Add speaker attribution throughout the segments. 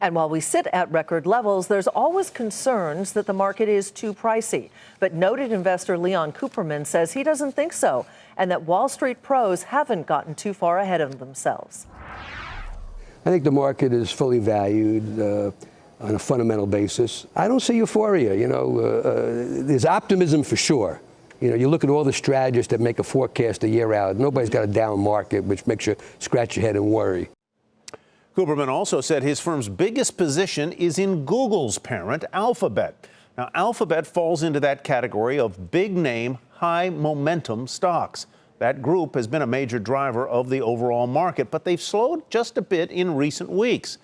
Speaker 1: And while we sit at record levels, there's always concerns that the market is too pricey. But noted investor Leon Cooperman says he doesn't think so, and that Wall Street pros haven't gotten too far ahead of themselves.
Speaker 2: I think the market is fully valued on a fundamental basis. I don't see euphoria. There's optimism for sure. You look at all the strategists that make a forecast a year out. Nobody's got a down market, which makes you scratch your head and worry.
Speaker 3: Cooperman also said his firm's biggest position is in Google's parent, Alphabet. Now, Alphabet falls into that category of big-name, high-momentum stocks. That group has been a major driver of the overall market, but they've slowed just a bit in recent weeks.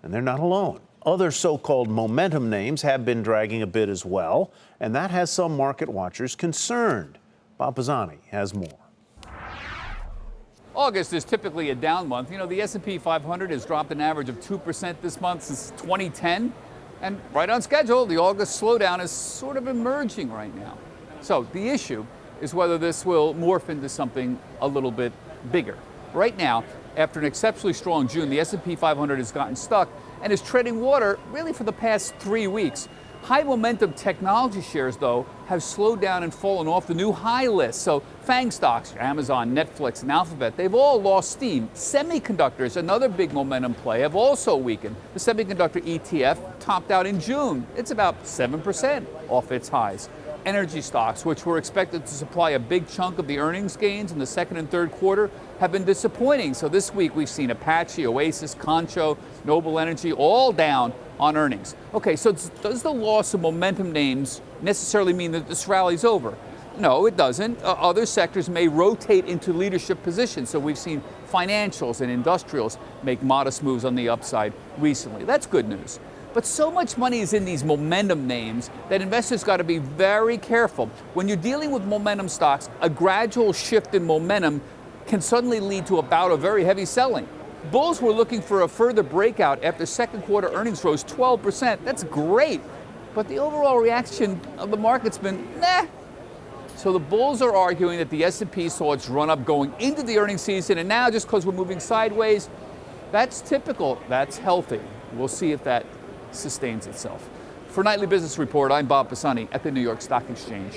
Speaker 3: And they're not alone. Other so-called momentum names have been dragging a bit as well, and that has some market watchers concerned. Bob Pisani has more.
Speaker 4: August is typically a down month. The S&P 500 has dropped an average of 2% this month since 2010. And right on schedule, the August slowdown is sort of emerging right now. So the issue is whether this will morph into something a little bit bigger. Right now, after an exceptionally strong June, the S&P 500 has gotten stuck and is treading water really for the past 3 weeks. High momentum technology shares, though, have slowed down and fallen off the new high list. So FANG stocks, Amazon, Netflix, and Alphabet, they've all lost steam. Semiconductors, another big momentum play, have also weakened. The semiconductor ETF topped out in June. It's about 7% off its highs. Energy stocks, which were expected to supply a big chunk of the earnings gains in the second and third quarter, have been disappointing. So this week we've seen Apache, Oasis, Concho, Noble Energy all down on earnings. Okay, so does the loss of momentum names necessarily mean that this rally's over? No, it doesn't. Other sectors may rotate into leadership positions. So we've seen financials and industrials make modest moves on the upside recently. That's good news. But so much money is in these momentum names that investors got to be very careful. When you're dealing with momentum stocks, a gradual shift in momentum can suddenly lead to a bout of very heavy selling. Bulls were looking for a further breakout after second quarter earnings rose 12%. That's great. But the overall reaction of the market's been, nah. So the bulls are arguing that the S&P saw its run up going into the earnings season, and now just because we're moving sideways, that's typical, that's healthy. We'll see if that sustains itself. For Nightly Business Report, I'm Bob Pisani at the New York Stock Exchange.